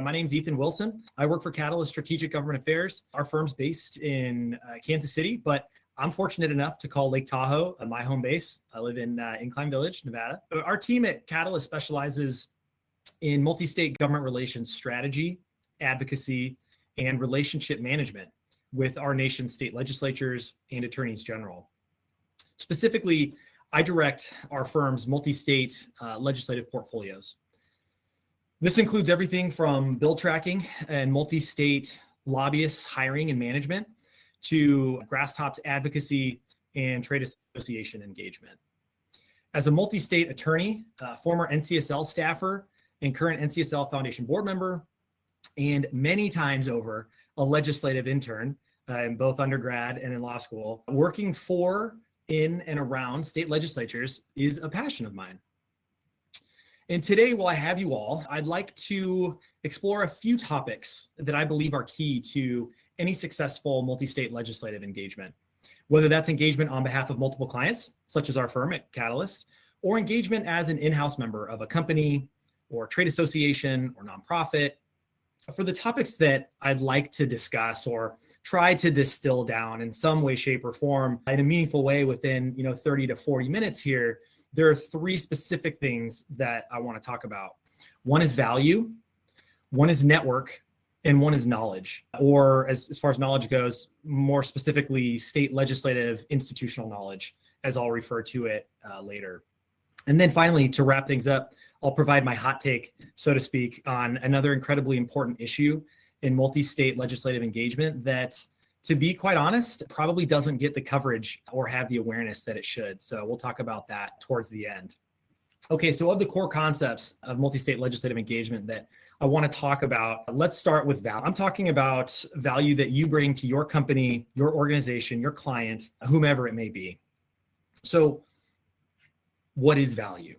My name's Ethan Wilson. I work for Catalyst Strategic Government Affairs. Our firm's based in Kansas City, but I'm fortunate enough to call Lake Tahoe my home base. I live in Incline Village, Nevada. Our team at Catalyst specializes in multi-state government relations strategy, advocacy, and relationship management with our nation's state legislatures and attorneys general. Specifically, I direct our firm's multi-state legislative portfolios. This includes everything from bill tracking and multi-state lobbyists hiring and management to grass tops advocacy and trade association engagement. As a multi-state attorney, former NCSL staffer, and current NCSL Foundation board member, and many times over a legislative intern in both undergrad and in law school, working for, in, and around state legislatures is a passion of mine. And today, while I have you all, I'd like to explore a few topics that I believe are key to any successful multi-state legislative engagement, whether that's engagement on behalf of multiple clients, such as our firm at Catalyst, or engagement as an in-house member of a company or trade association or nonprofit. For the topics that I'd like to discuss or try to distill down in some way, shape, or form in a meaningful way within 30 to 40 minutes here, there are three specific things that I want to talk about. One is value, one is network, and one is knowledge, or as far as knowledge goes, more specifically, state legislative institutional knowledge, as I'll refer to it later. And then finally, to wrap things up, I'll provide my hot take, so to speak, on another incredibly important issue in multi-state legislative engagement that, to be quite honest, probably doesn't get the coverage or have the awareness that it should. So we'll talk about that towards the end. Okay, so of the core concepts of multi-state legislative engagement that I want to talk about, let's start with value. I'm talking about value that you bring to your company, your organization, your client, whomever it may be. So what is value?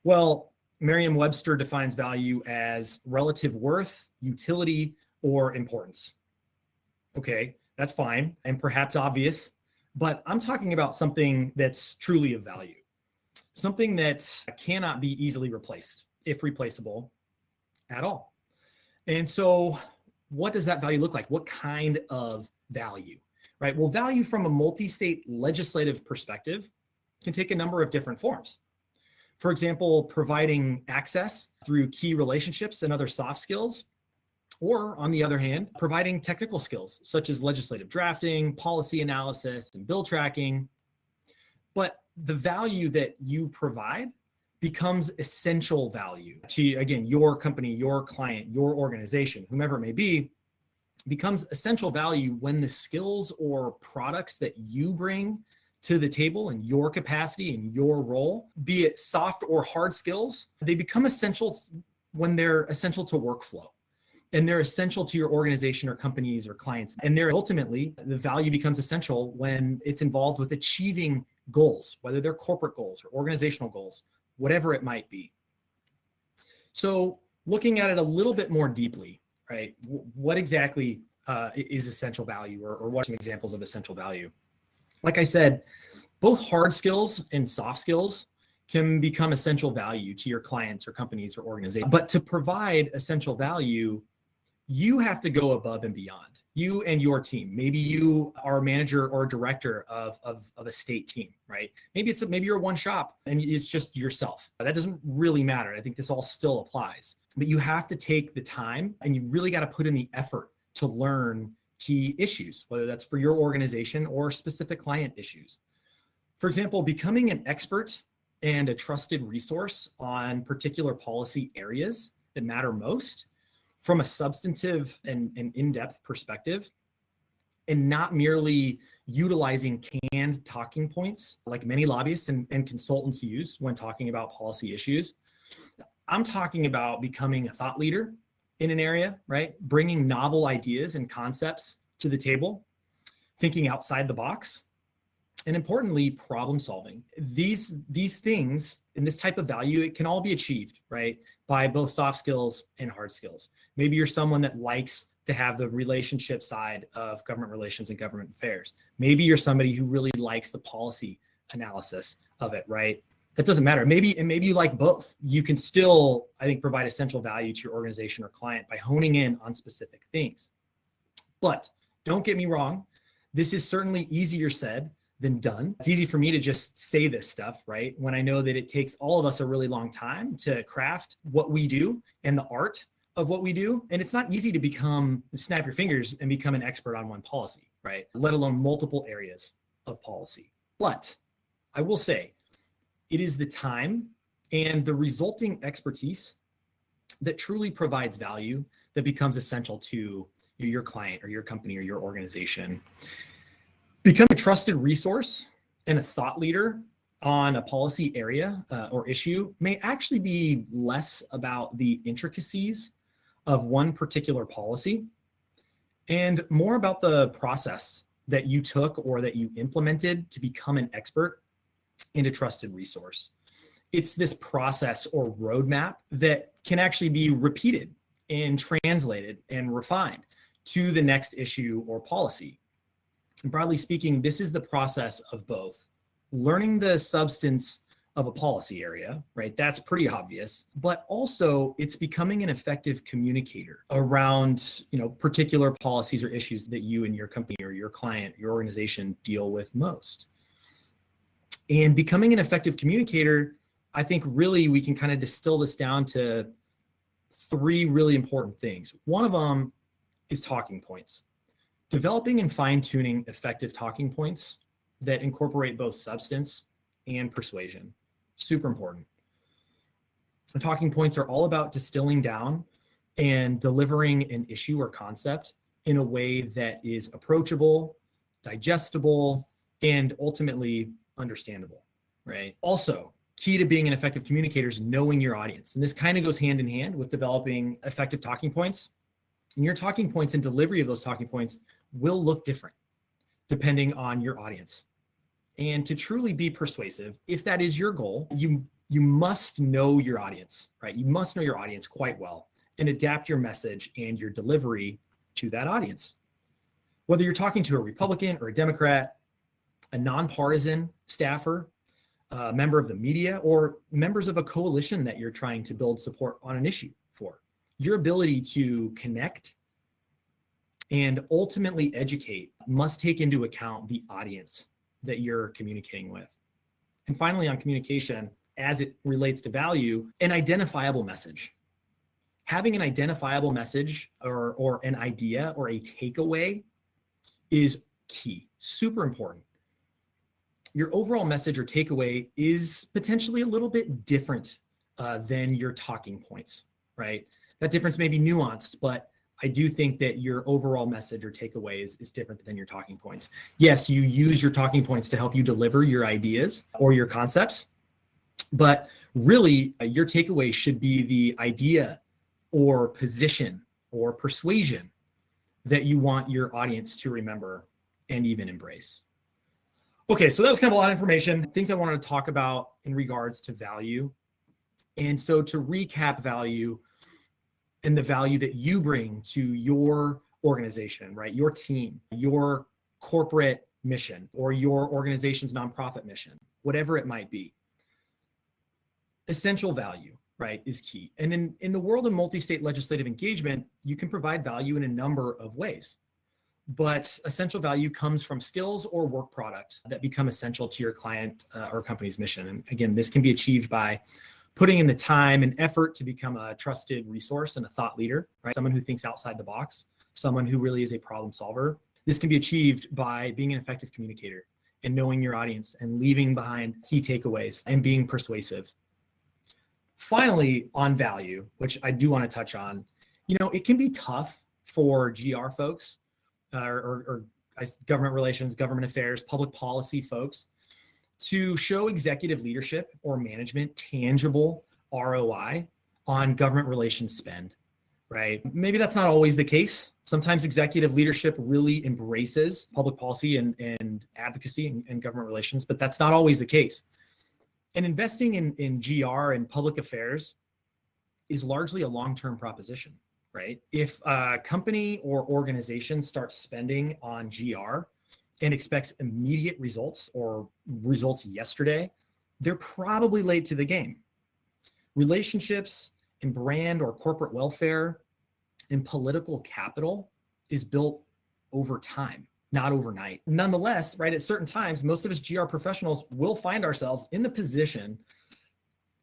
Well, Merriam-Webster defines value as relative worth, utility, or importance. Okay, that's fine and perhaps obvious, but I'm talking about something that's truly of value, something that cannot be easily replaced, if replaceable at all. And so what does that value look like? What kind of value, right? Well, value from a multi-state legislative perspective can take a number of different forms. For example, providing access through key relationships and other soft skills, or on the other hand, providing technical skills such as legislative drafting, policy analysis, and bill tracking. But the value that you provide becomes essential value to, again, your company, your client, your organization, whomever it may be, becomes essential value when the skills or products that you bring to the table in your capacity, in your role, be it soft or hard skills, they become essential when they're essential to workflow. And they're essential to your organization or companies or clients. And they're ultimately, the value becomes essential when it's involved with achieving goals, whether they're corporate goals or organizational goals, whatever it might be. So looking at it a little bit more deeply, right? What exactly is essential value, or what are some examples of essential value? Like I said, both hard skills and soft skills can become essential value to your clients or companies or organizations. But to provide essential value, you have to go above and beyond. You and your team. Maybe you are a manager or a director of a state team, right? Maybe you're one shop and it's just yourself. That doesn't really matter. I think this all still applies. But you have to take the time and you really got to put in the effort to learn key issues, whether that's for your organization or specific client issues. For example, becoming an expert and a trusted resource on particular policy areas that matter most from a substantive and in-depth perspective, and not merely utilizing canned talking points like many lobbyists and consultants use when talking about policy issues. I'm talking about becoming a thought leader in an area, right? Bringing novel ideas and concepts to the table, thinking outside the box, and importantly, problem solving. These things and this type of value, it can all be achieved, right? By both soft skills and hard skills. Maybe you're someone that likes to have the relationship side of government relations and government affairs. Maybe you're somebody who really likes the policy analysis of it, right? That doesn't matter. Maybe you like both. You can still, I think, provide essential value to your organization or client by honing in on specific things. But don't get me wrong, this is certainly easier said than done. It's easy for me to just say this stuff, right? When I know that it takes all of us a really long time to craft what we do and the art of what we do. And it's not easy to snap your fingers and become an expert on one policy, right? Let alone multiple areas of policy. But I will say, it is the time and the resulting expertise that truly provides value that becomes essential to your client or your company or your organization. Become a trusted resource and a thought leader on a policy area or issue may actually be less about the intricacies of one particular policy and more about the process that you took or that you implemented to become an expert and a trusted resource. It's this process or roadmap that can actually be repeated and translated and refined to the next issue or policy. And broadly speaking, this is the process of both learning the substance of a policy area, right? That's pretty obvious, but also it's becoming an effective communicator around, particular policies or issues that you and your company or your client, your organization deal with most. And becoming an effective communicator, I think really we can kind of distill this down to three really important things. One of them is talking points. Developing and fine-tuning effective talking points that incorporate both substance and persuasion. Super important. The talking points are all about distilling down and delivering an issue or concept in a way that is approachable, digestible, and ultimately understandable, right? Also, key to being an effective communicator is knowing your audience. And this kind of goes hand in hand with developing effective talking points. And your talking points and delivery of those talking points will look different depending on your audience. And to truly be persuasive, if that is your goal, you must know your audience, right? You must know your audience quite well and adapt your message and your delivery to that audience. Whether you're talking to a Republican or a Democrat, a nonpartisan staffer, a member of the media, or members of a coalition that you're trying to build support on an issue for, your ability to connect and ultimately educate must take into account the audience that you're communicating with. And finally, on communication, as it relates to value, an identifiable message. Having an identifiable message or an idea or a takeaway is key, super important. Your overall message or takeaway is potentially a little bit different than your talking points, right? That difference may be nuanced, but I do think that your overall message or takeaway is different than your talking points. Yes, you use your talking points to help you deliver your ideas or your concepts, but really your takeaway should be the idea or position or persuasion that you want your audience to remember and even embrace. Okay, so that was kind of a lot of information, things I wanted to talk about in regards to value. And so to recap value and the value that you bring to your organization, right? Your team, your corporate mission, or your organization's nonprofit mission, whatever it might be. Essential value, right, is key. And in the world of multi-state legislative engagement, you can provide value in a number of ways. But essential value comes from skills or work product that become essential to your client or company's mission. And again, this can be achieved by putting in the time and effort to become a trusted resource and a thought leader, right? Someone who thinks outside the box, someone who really is a problem solver. This can be achieved by being an effective communicator and knowing your audience and leaving behind key takeaways and being persuasive. Finally, on value, which I do want to touch on, it can be tough for GR folks or government relations, government affairs, public policy folks to show executive leadership or management tangible ROI on government relations spend, right? Maybe that's not always the case. Sometimes executive leadership really embraces public policy and advocacy and government relations, but that's not always the case. And investing in GR and public affairs is largely a long-term proposition, right? If a company or organization starts spending on GR and expects immediate results or results yesterday, they're probably late to the game. Relationships and brand or corporate welfare and political capital is built over time, not overnight. Nonetheless, right, at certain times, most of us GR professionals will find ourselves in the position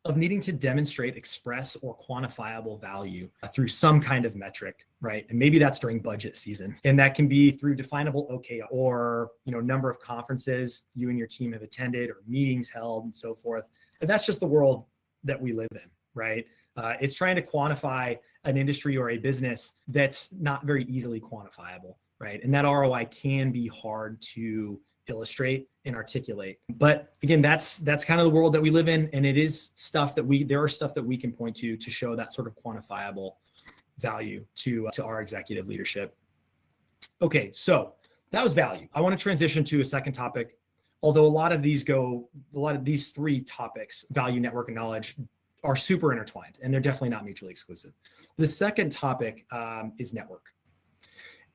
of needing to demonstrate, express, or quantifiable value through some kind of metric, right? And maybe that's during budget season. And that can be through definable OKR or, number of conferences you and your team have attended or meetings held and so forth. And that's just the world that we live in, right? It's trying to quantify an industry or a business that's not very easily quantifiable, right? And that ROI can be hard to illustrate and articulate. But again, that's kind of the world that we live in. And it is stuff that there are stuff that we can point to show that sort of quantifiable value to our executive leadership. Okay, so that was value. I want to transition to a second topic. Although a lot of these three topics, value, network, and knowledge, are super intertwined, and they're definitely not mutually exclusive. The second topic is network.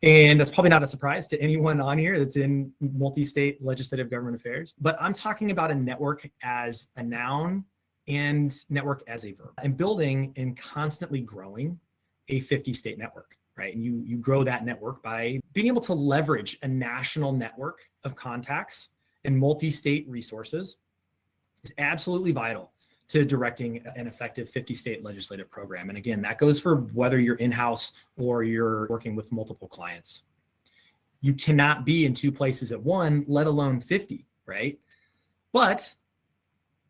And that's probably not a surprise to anyone on here that's in multi-state legislative government affairs, but I'm talking about a network as a noun and network as a verb, and building and constantly growing a 50-state network, right? And you grow that network by being able to leverage a national network of contacts and multi-state resources is absolutely vital to directing an effective 50-state legislative program. And again, that goes for whether you're in-house or you're working with multiple clients. You cannot be in two places at one, let alone 50, right? But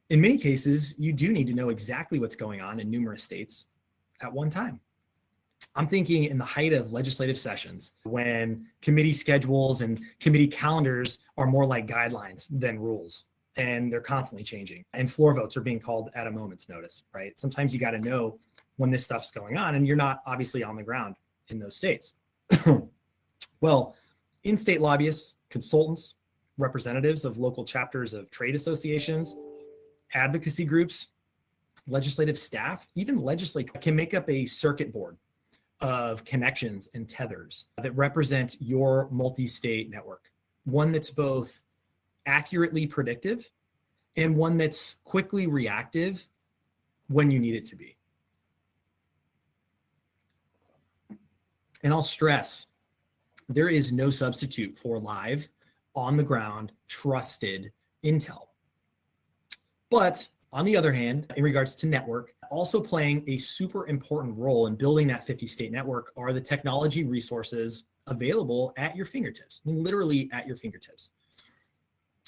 in many cases, you do need to know exactly what's going on in numerous states at one time. I'm thinking in the height of legislative sessions, when committee schedules and committee calendars are more like guidelines than rules, and they're constantly changing. And floor votes are being called at a moment's notice, right? Sometimes you got to know when this stuff's going on, and you're not obviously on the ground in those states. Well, in-state lobbyists, consultants, representatives of local chapters of trade associations, advocacy groups, legislative staff, even legislators can make up a circuit board of connections and tethers that represent your multi-state network. One that's both accurately predictive and one that's quickly reactive when you need it to be. And I'll stress, there is no substitute for live, on the ground, trusted intel. But on the other hand, in regards to network, also playing a super important role in building that 50-state network are the technology resources available at your fingertips. I mean, literally at your fingertips.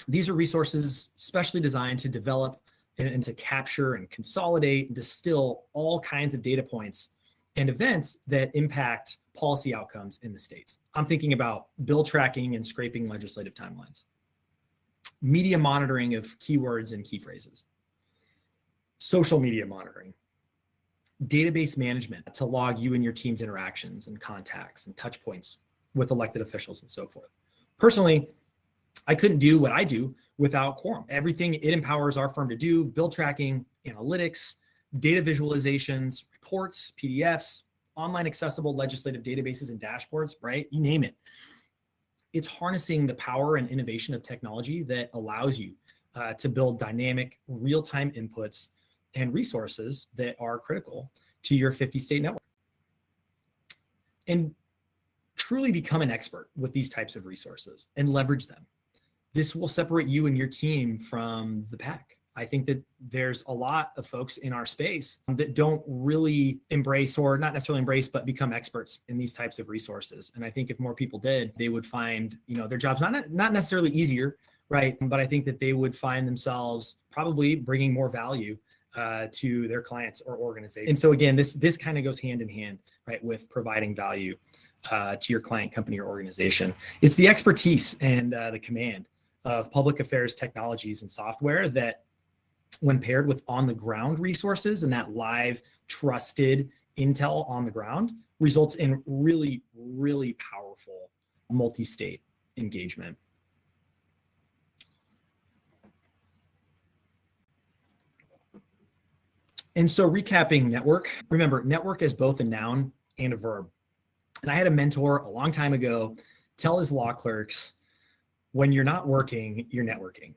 These are resources specially designed to develop and to capture and consolidate and distill all kinds of data points and events that impact policy outcomes in the states. I'm thinking about bill tracking and scraping legislative timelines, media monitoring of keywords and key phrases, social media monitoring, database management to log you and your team's interactions and contacts and touch points with elected officials and so forth. Personally, I couldn't do what I do without Quorum. Everything it empowers our firm to do, bill tracking, analytics, data visualizations, reports, PDFs, online accessible legislative databases and dashboards, right? You name it. It's harnessing the power and innovation of technology that allows you to build dynamic, real-time inputs and resources that are critical to your 50-state network. And truly become an expert with these types of resources and leverage them. This will separate you and your team from the pack. I think that there's a lot of folks in our space that don't really embrace, or not necessarily embrace, but become experts in these types of resources. And I think if more people did, they would find, their jobs not necessarily easier, right? But I think that they would find themselves probably bringing more value to their clients or organization. And so again, this kind of goes hand in hand, right, with providing value to your client, company, or organization. It's the expertise and the command of public affairs technologies and software that, when paired with on-the-ground resources and that live, trusted intel on the ground, results in really, really powerful multi-state engagement. And so recapping network, remember, network is both a noun and a verb. And I had a mentor a long time ago tell his law clerks, when you're not working, you're networking.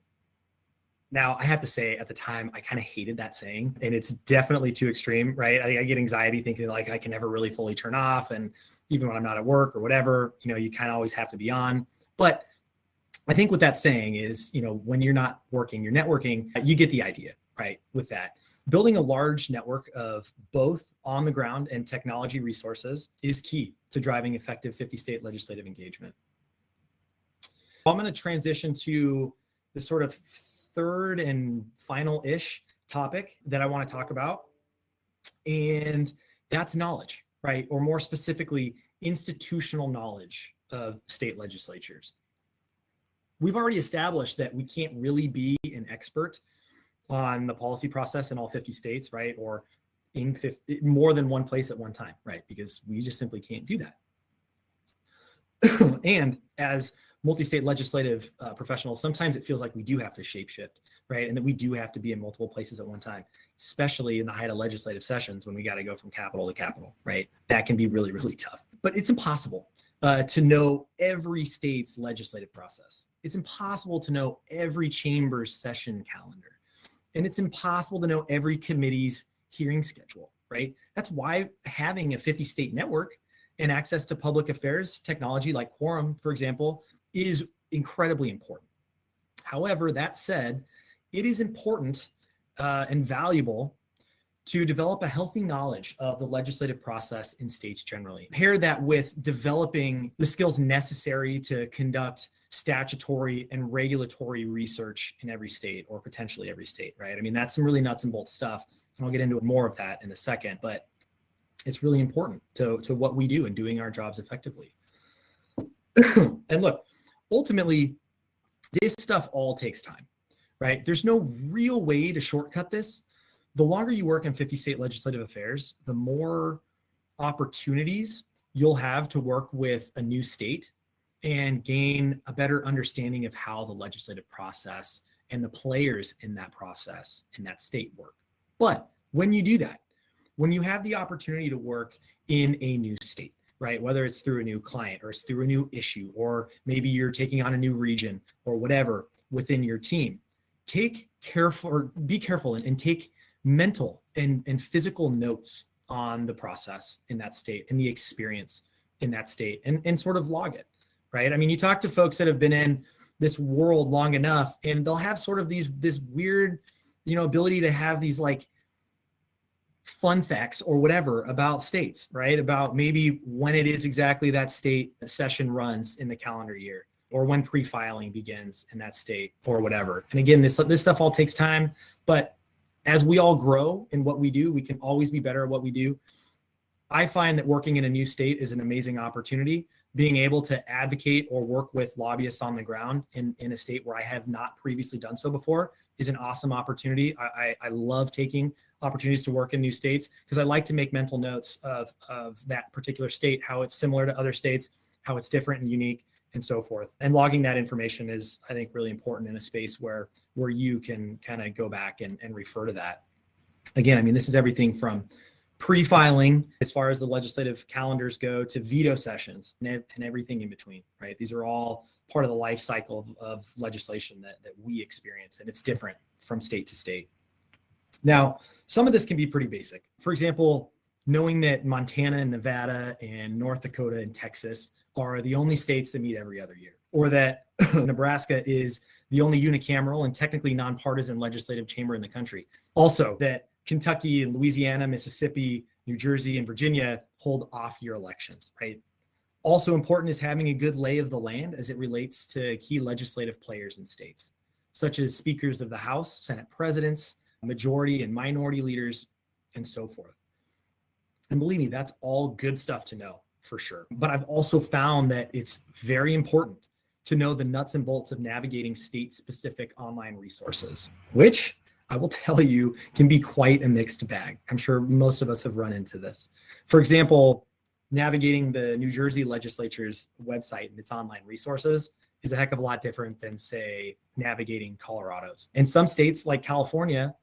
Now, I have to say at the time, I kind of hated that saying, and it's definitely too extreme, right? I get anxiety thinking like I can never really fully turn off. And even when I'm not at work or whatever, you kind of always have to be on. But I think what that's saying is, when you're not working, you're networking, you get the idea, right? With that, building a large network of both on the ground and technology resources is key to driving effective 50-state legislative engagement. I'm going to transition to the sort of third and final-ish topic that I want to talk about. And that's knowledge, right? Or more specifically, institutional knowledge of state legislatures. We've already established that we can't really be an expert on the policy process in all 50 states, right? Or in more than one place at one time, right? Because we just simply can't do that. And as multi-state legislative professionals, sometimes it feels like we do have to shapeshift, right? And that we do have to be in multiple places at one time, especially in the height of legislative sessions when we got to go from capital to capital, right? That can be really, really tough. But it's impossible to know every state's legislative process. It's impossible to know every chamber's session calendar. And it's impossible to know every committee's hearing schedule, right? That's why having a 50-state network and access to public affairs technology like Quorum, for example, is incredibly important. However, that said, it is important and valuable to develop a healthy knowledge of the legislative process in states generally. Pair that with developing the skills necessary to conduct statutory and regulatory research in every state, or potentially every state, right? I mean, that's some really nuts and bolts stuff. And I'll get into more of that in a second, but it's really important to what we do in doing our jobs effectively. And look, ultimately, this stuff all takes time, right? There's no real way to shortcut this. The longer you work in 50-state legislative affairs, the more opportunities you'll have to work with a new state and gain a better understanding of how the legislative process and the players in that process in that state work. But when you do that, when you have the opportunity to work in a new state, right? Whether it's through a new client or it's through a new issue, or maybe you're taking on a new region or whatever within your team, be careful and take mental and physical notes on the process in that state and the experience in that state and sort of log it, right? I mean, you talk to folks that have been in this world long enough and they'll have sort of this weird, ability to have these like fun facts or whatever about states, right? About maybe when it is exactly that state session runs in the calendar year, or when pre-filing begins in that state or whatever. And again, this stuff all takes time, but as we all grow in what we do, we can always be better at what we do. I find that working in a new state is an amazing opportunity. Being able to advocate or work with lobbyists on the ground in a state where I have not previously done so before is an awesome opportunity. I love taking opportunities to work in new states because I like to make mental notes of that particular state, how it's similar to other states, how it's different and unique, and so forth. And logging that information is, I think, really important in a space where you can kind of go back and refer to that. Again, I mean, this is everything from pre-filing, as far as the legislative calendars go, to veto sessions and everything in between, right? These are all part of the life cycle of legislation that we experience, and it's different from state to state. Now, some of this can be pretty basic. For example, knowing that Montana and Nevada and North Dakota and Texas are the only states that meet every other year, or that Nebraska is the only unicameral and technically nonpartisan legislative chamber in the country. Also, that Kentucky and Louisiana, Mississippi, New Jersey, and Virginia hold off-year elections, right? Also important is having a good lay of the land as it relates to key legislative players in states, such as speakers of the House, Senate presidents, majority and minority leaders, and so forth. And believe me, that's all good stuff to know for sure. But I've also found that it's very important to know the nuts and bolts of navigating state-specific online resources, which I will tell you can be quite a mixed bag. I'm sure most of us have run into this. For example, navigating the New Jersey legislature's website and its online resources is a heck of a lot different than, say, navigating Colorado's. And some states like California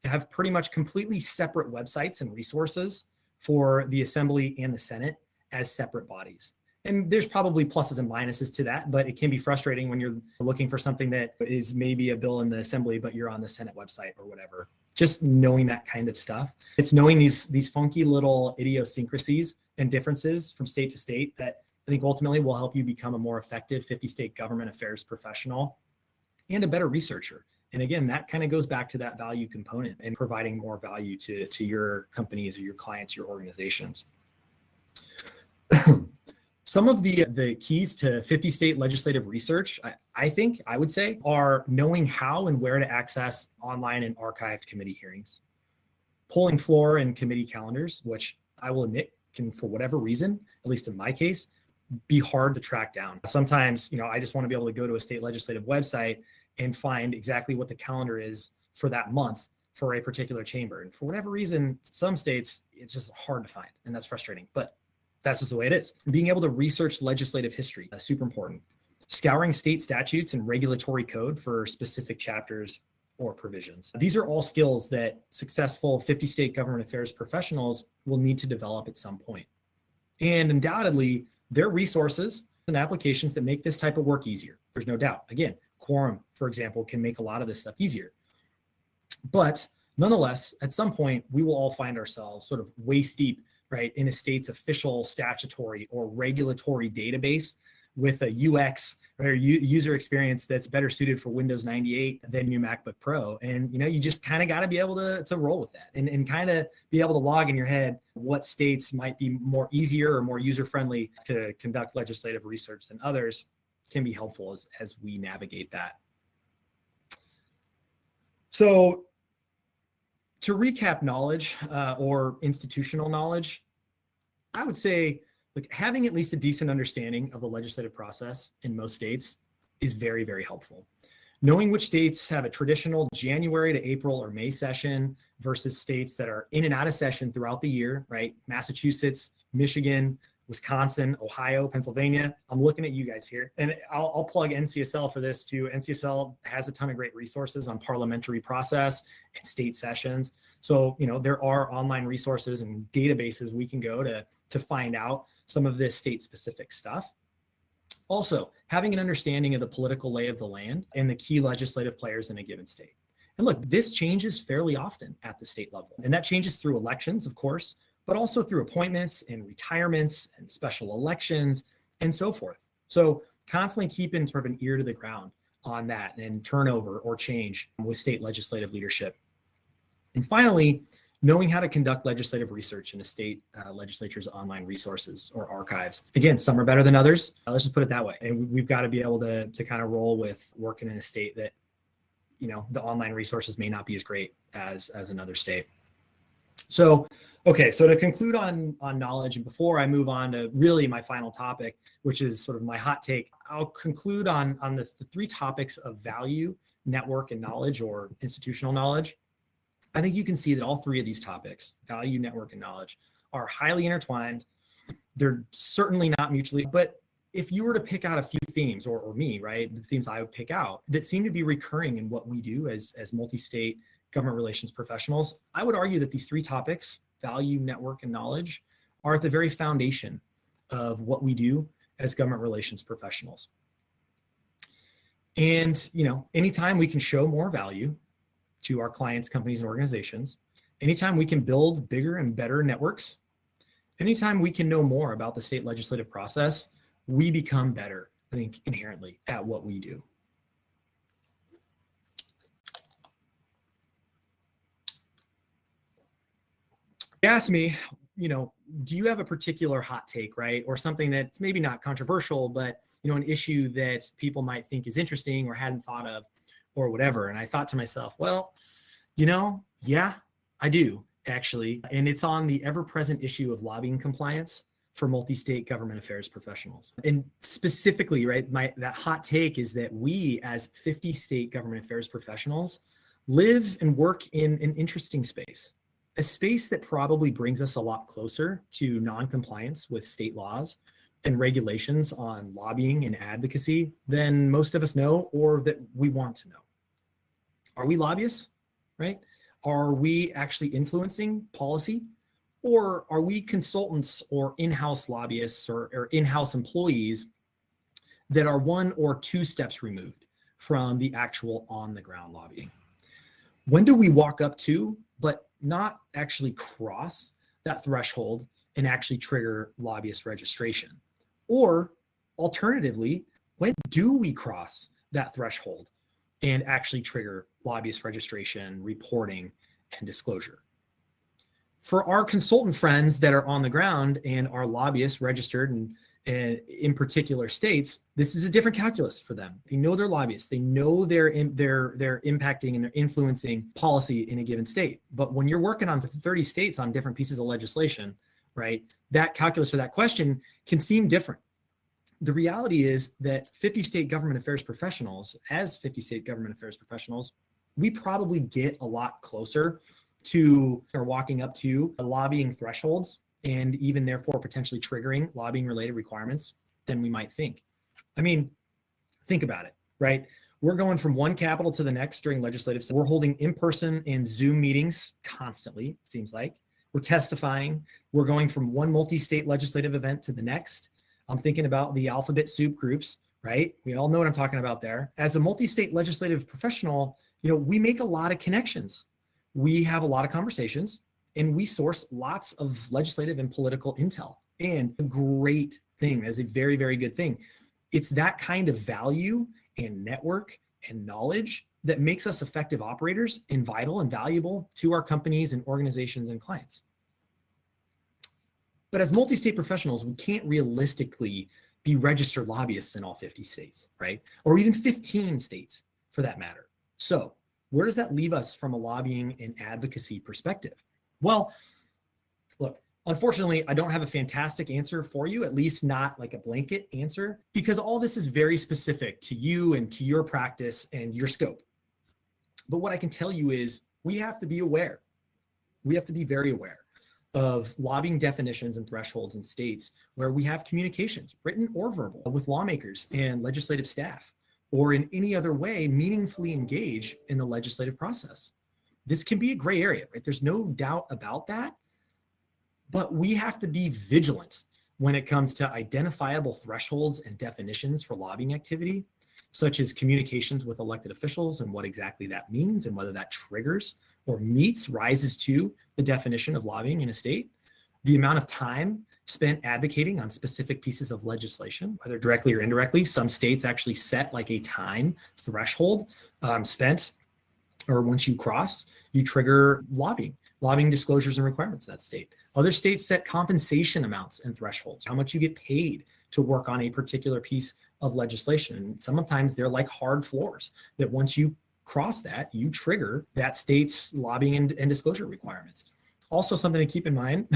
have pretty much completely separate websites and resources for the Assembly and the Senate as separate bodies. And there's probably pluses and minuses to that, but it can be frustrating when you're looking for something that is maybe a bill in the assembly, but you're on the Senate website or whatever. Just knowing that kind of stuff. It's knowing these funky little idiosyncrasies and differences from state to state that I think ultimately will help you become a more effective 50-state government affairs professional and a better researcher. And again, that kind of goes back to that value component and providing more value to your companies or your clients, your organizations. Some of the keys to 50-state legislative research, I would say, are knowing how and where to access online and archived committee hearings, polling floor and committee calendars, which I will admit can, for whatever reason, at least in my case, be hard to track down. Sometimes, I just want to be able to go to a state legislative website and find exactly what the calendar is for that month for a particular chamber. And for whatever reason, some states, it's just hard to find, and that's frustrating. But that's just the way it is. Being able to research legislative history, that's super important. Scouring state statutes and regulatory code for specific chapters or provisions. These are all skills that successful 50-state government affairs professionals will need to develop at some point. And undoubtedly, there are resources and applications that make this type of work easier. There's no doubt. Again, Quorum, for example, can make a lot of this stuff easier. But nonetheless, at some point, we will all find ourselves sort of waist deep, right, in a state's official statutory or regulatory database with a UX or user experience that's better suited for Windows 98 than your MacBook Pro. And, you just kind of got to be able to roll with that and kind of be able to log in your head what states might be more easier or more user-friendly to conduct legislative research than others can be helpful as we navigate that. So to recap knowledge or institutional knowledge, I would say having at least a decent understanding of the legislative process in most states is very, very helpful. Knowing which states have a traditional January to April or May session versus states that are in and out of session throughout the year, right? Massachusetts, Michigan, Wisconsin, Ohio, Pennsylvania. I'm looking at you guys here. And I'll plug NCSL for this too. NCSL has a ton of great resources on parliamentary process and state sessions. So, there are online resources and databases we can go to find out some of this state-specific stuff. Also, having an understanding of the political lay of the land and the key legislative players in a given state. And look, this changes fairly often at the state level. And that changes through elections, of course, but also through appointments and retirements and special elections and so forth. So constantly keeping sort of an ear to the ground on that and turnover or change with state legislative leadership. And finally, knowing how to conduct legislative research in a state legislature's online resources or archives. Again, some are better than others. Let's just put it that way. And we've got to be able to kind of roll with working in a state that, the online resources may not be as great as another state. So, okay, so to conclude on knowledge, and before I move on to really my final topic, which is sort of my hot take, I'll conclude on the three topics of value, network, and knowledge, or institutional knowledge. I think you can see that all three of these topics, value, network, and knowledge, are highly intertwined. They're certainly not mutually, but if you were to pick out a few themes, or me, right, the themes I would pick out that seem to be recurring in what we do as multi-state government relations professionals, I would argue that these three topics, value, network, and knowledge, are at the very foundation of what we do as government relations professionals. And, anytime we can show more value to our clients, companies, and organizations, anytime we can build bigger and better networks, anytime we can know more about the state legislative process, we become better, I think, inherently at what we do. You ask me, do you have a particular hot take, right? Or something that's maybe not controversial, but, an issue that people might think is interesting or hadn't thought of or whatever. And I thought to myself, well, yeah, I do actually. And it's on the ever-present issue of lobbying compliance for multi-state government affairs professionals. And specifically, right, that hot take is that we as 50-state government affairs professionals live and work in an interesting space. A space that probably brings us a lot closer to non-compliance with state laws and regulations on lobbying and advocacy than most of us know or that we want to know. Are we lobbyists, right? Are we actually influencing policy? Or are we consultants or in-house lobbyists or in-house employees that are 1 or 2 steps removed from the actual on-the-ground lobbying? When do we walk up to, but not actually cross that threshold and actually trigger lobbyist registration? Or alternatively, when do we cross that threshold and actually trigger lobbyist registration, reporting, and disclosure? For our consultant friends that are on the ground and are lobbyists registered in particular states, this is a different calculus for them. They know they're lobbyists. They know they're impacting and they're influencing policy in a given state. But when you're working on 30 states on different pieces of legislation, right, that calculus or that question can seem different. The reality is that 50 state government affairs professionals, we probably get a lot closer to or walking up to lobbying thresholds and even therefore potentially triggering lobbying related requirements than we might think. I mean, think about it, right? We're going from one capital to the next during legislative session. We're holding in-person and Zoom meetings constantly, it seems like. We're testifying. We're going from one multi-state legislative event to the next. I'm thinking about the alphabet soup groups, right? We all know what I'm talking about there. As a multi-state legislative professional, we make a lot of connections. We have a lot of conversations and we source lots of legislative and political intel. And a great thing, as a very, very good thing. It's that kind of value and network and knowledge that makes us effective operators and vital and valuable to our companies and organizations and clients. But as multi-state professionals, we can't realistically be registered lobbyists in all 50 states, right? Or even 15 states for that matter. So where does that leave us from a lobbying and advocacy perspective? Well, look, unfortunately, I don't have a fantastic answer for you, at least not like a blanket answer, because all this is very specific to you and to your practice and your scope. But what I can tell you is we have to be aware. We have to be very aware of lobbying definitions and thresholds in states where we have communications, written or verbal, with lawmakers and legislative staff, or in any other way meaningfully engage in the legislative process. This can be a gray area, right? There's no doubt about that, but we have to be vigilant when it comes to identifiable thresholds and definitions for lobbying activity, such as communications with elected officials and what exactly that means and whether that triggers or rises to the definition of lobbying in a state, the amount of time spent advocating on specific pieces of legislation, whether directly or indirectly. Some states actually set like a time threshold spent, or once you cross, you trigger lobbying disclosures and requirements in that state. Other states set compensation amounts and thresholds, how much you get paid to work on a particular piece of legislation. And sometimes they're like hard floors that once you cross that, you trigger that state's lobbying and disclosure requirements. Also, something to keep in mind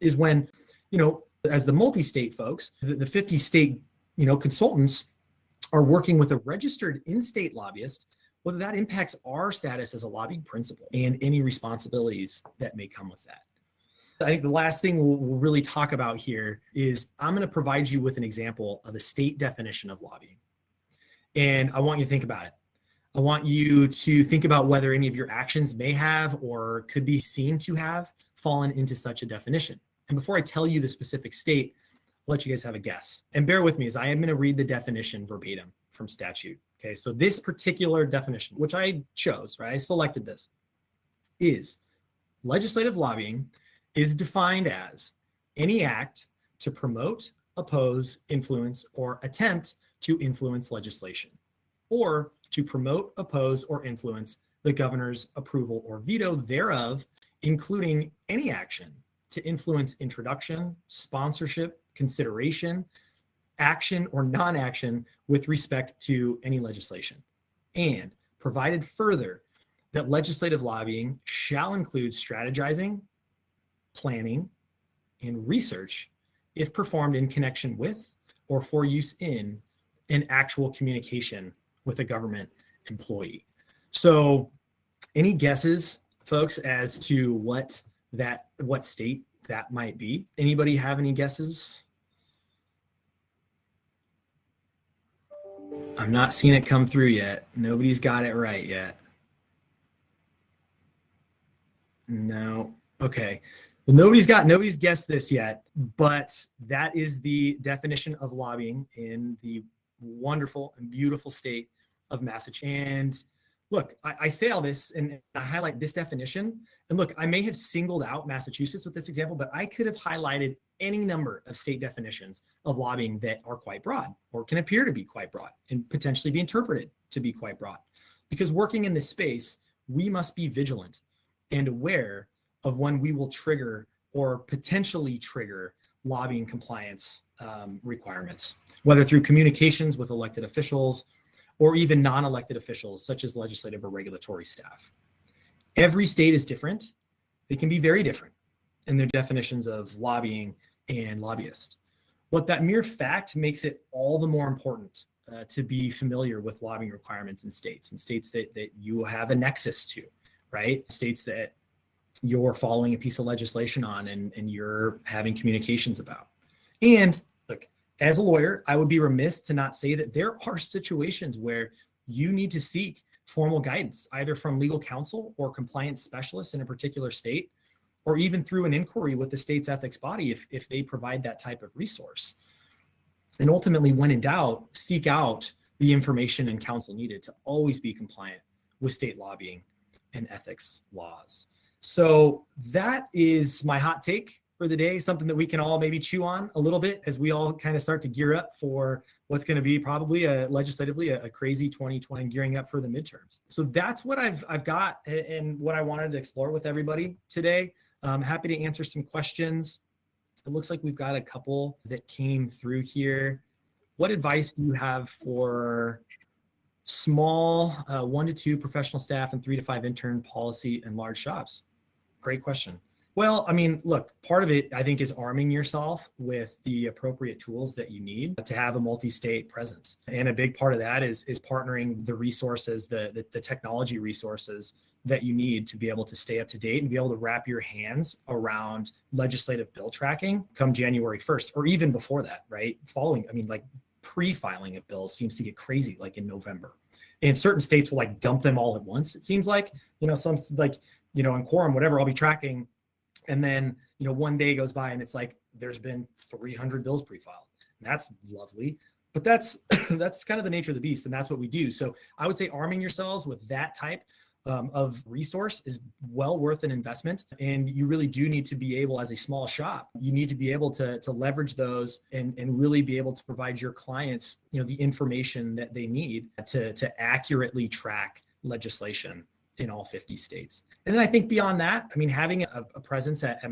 is when, as the multi-state folks, the 50 state, consultants are working with a registered in-state lobbyist, whether that impacts our status as a lobbying principal and any responsibilities that may come with that. I think the last thing we'll really talk about here is I'm going to provide you with an example of a state definition of lobbying. And I want you to think about it. I want you to think about whether any of your actions may have or could be seen to have fallen into such a definition. And before I tell you the specific state, I'll let you guys have a guess. And bear with me as I am going to read the definition verbatim from statute. Okay, so this particular definition, which I chose, right? I selected this, is legislative lobbying is defined as any act to promote, oppose, influence, or attempt to influence legislation, or to promote, oppose, or influence the governor's approval or veto thereof, including any action to influence introduction, sponsorship, consideration, action, or non-action with respect to any legislation. And provided further that legislative lobbying shall include strategizing, planning, and research if performed in connection with or for use in an actual communication with a government employee. So any guesses, folks, as to what state that might be? Anybody have any guesses? I'm not seeing it come through yet. Nobody's got it right yet. No. Okay. Well, nobody's guessed this yet, but that is the definition of lobbying in the wonderful and beautiful state of Massachusetts. And look, I say all this and I highlight this definition. And look, I may have singled out Massachusetts with this example, but I could have highlighted any number of state definitions of lobbying that are quite broad or can appear to be quite broad and potentially be interpreted to be quite broad. Because working in this space, we must be vigilant and aware of when we will trigger or potentially trigger lobbying compliance requirements, whether through communications with elected officials or even non-elected officials such as legislative or regulatory staff. Every state is different. They can be very different in their definitions of lobbying and lobbyist. But that mere fact makes it all the more important to be familiar with lobbying requirements in states that you have a nexus to, right? States that you're following a piece of legislation on and you're having communications about. And look, as a lawyer, I would be remiss to not say that there are situations where you need to seek formal guidance, either from legal counsel or compliance specialists in a particular state, or even through an inquiry with the state's ethics body if they provide that type of resource. And ultimately, when in doubt, seek out the information and counsel needed to always be compliant with state lobbying and ethics laws. So that is my hot take for the day, something that we can all maybe chew on a little bit as we all kind of start to gear up for what's going to be probably legislatively a crazy 2020 and gearing up for the midterms. So that's what I've got and what I wanted to explore with everybody today. I'm happy to answer some questions. It looks like we've got a couple that came through here. What advice do you have for small 1 to 2 professional staff and 3 to 5 intern policy and large shops? Great question. Well, I mean, look, part of it, I think, is arming yourself with the appropriate tools that you need to have a multi-state presence. And a big part of that is partnering the resources, the technology resources that you need to be able to stay up to date and be able to wrap your hands around legislative bill tracking come January 1st, or even before that, right? Pre-filing of bills seems to get crazy, like in November. And certain states will like dump them all at once. It seems like, some in quorum, whatever, I'll be tracking. And then, one day goes by and it's like, there's been 300 bills pre-filed. And that's lovely, but that's kind of the nature of the beast. And that's what we do. So I would say arming yourselves with that type of resource is well worth an investment. And you really do need to be able, as a small shop, you need to be able to leverage those and really be able to provide your clients, the information that they need to accurately track legislation in all 50 states. And then I think beyond that, having a presence at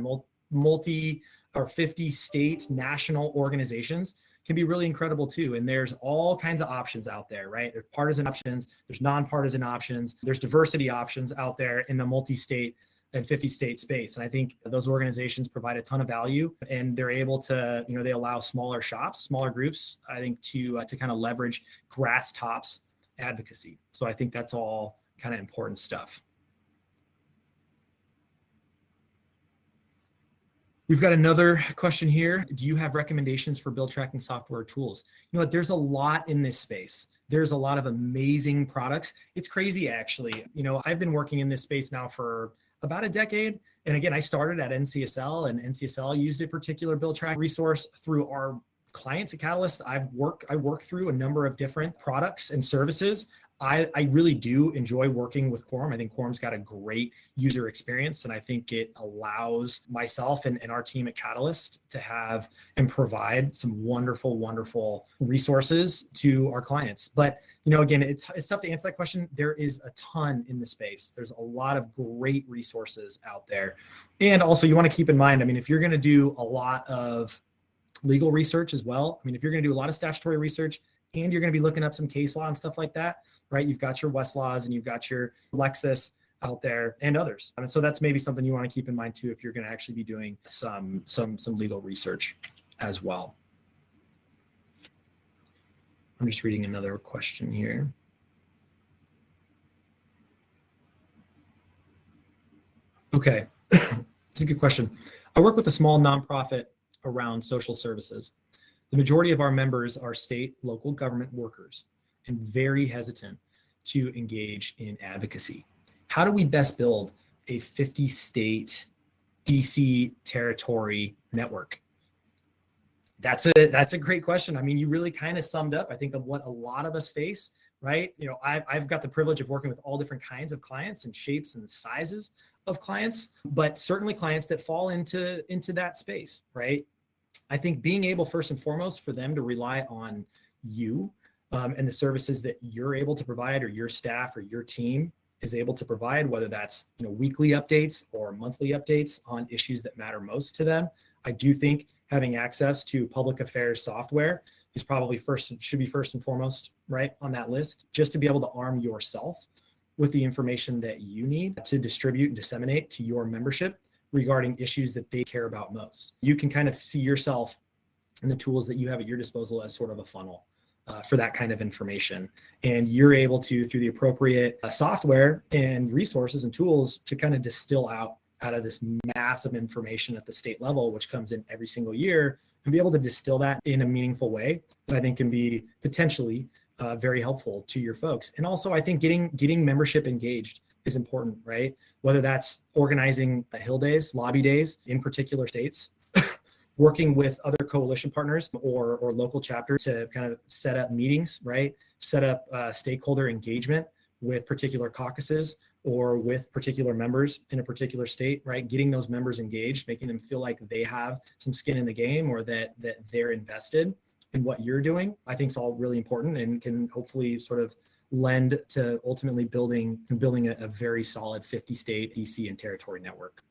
multi or 50 state national organizations can be really incredible too. And there's all kinds of options out there, right? There's partisan options, there's nonpartisan options, there's diversity options out there in the multi-state and 50 state space. And I think those organizations provide a ton of value and they're able to, they allow smaller shops, smaller groups, I think to kind of leverage grass tops advocacy. So I think that's all kind of important stuff. We've got another question here. Do you have recommendations for bill tracking software tools? You know what, there's a lot in this space. There's a lot of amazing products. It's crazy, actually. I've been working in this space now for about a decade. And again, I started at NCSL, and NCSL used a particular bill track resource. Through our clients at Catalyst, I work through a number of different products and services. I really do enjoy working with Quorum. I think Quorum's got a great user experience, and I think it allows myself and our team at Catalyst to have and provide some wonderful, wonderful resources to our clients. But, again, it's tough to answer that question. There is a ton in the space. There's a lot of great resources out there. And also you want to keep in mind, if you're going to do a lot of legal research as well, if you're going to do a lot of statutory research, and you're going to be looking up some case law and stuff like that, right? You've got your Westlaws and you've got your Lexis out there and others. And so that's maybe something you want to keep in mind too, if you're going to actually be doing some legal research as well. I'm just reading another question here. Okay, it's a good question. I work with a small nonprofit around social services. The majority of our members are state, local government workers and very hesitant to engage in advocacy. How do we best build a 50 state DC territory network? That's a great question. I mean, you really kind of summed up, I think, of what a lot of us face, right? You know, I've got the privilege of working with all different kinds of clients and shapes and sizes of clients, but certainly clients that fall into that space, right? I think being able, first and foremost, for them to rely on you and the services that you're able to provide, or your staff or your team is able to provide, whether that's, you know, weekly updates or monthly updates on issues that matter most to them. I do think having access to public affairs software is probably should be first and foremost, right, on that list, just to be able to arm yourself with the information that you need to distribute and disseminate to your membership regarding issues that they care about most. You can kind of see yourself and the tools that you have at your disposal as sort of a funnel for that kind of information. And you're able to, through the appropriate software and resources and tools, to kind of distill out of this massive information at the state level, which comes in every single year, and be able to distill that in a meaningful way that I think can be potentially very helpful to your folks. And also, I think getting membership engaged is important, right? Whether that's organizing Hill Days, lobby days in particular states, working with other coalition partners or local chapters to kind of set up meetings, right? Set up stakeholder engagement with particular caucuses or with particular members in a particular state, right? Getting those members engaged, making them feel like they have some skin in the game, or that they're invested in what you're doing, I think is all really important, and can hopefully sort of lend to ultimately building a very solid 50-state DC and territory network.